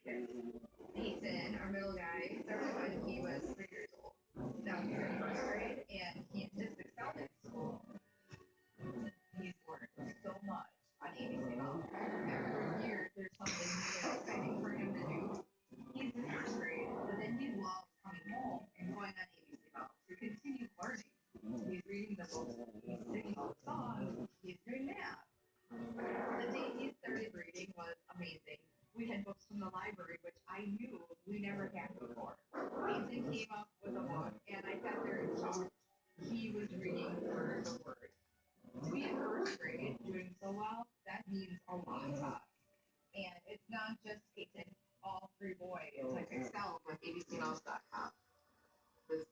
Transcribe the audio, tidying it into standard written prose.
kids. Ethan, our middle guy, started when he was 3 years old. Now he's in first grade, and he just excelled in school. He's learned so much on ABC Health. Every year, there's something new and exciting for him to do. He's in first grade, but then he loves coming home and going on ABC Health to continue learning. He's reading the books, he's singing the songs, he's doing math. The day he started reading was amazing. We had books from the library, which I knew we never had before. Ethan came up with a book, and I sat there in shock. He was reading word for word. To be in first grade doing so well, that means a lot to us. And it's not just Peyton, all three boys like excelled with abcmouse.com. It's been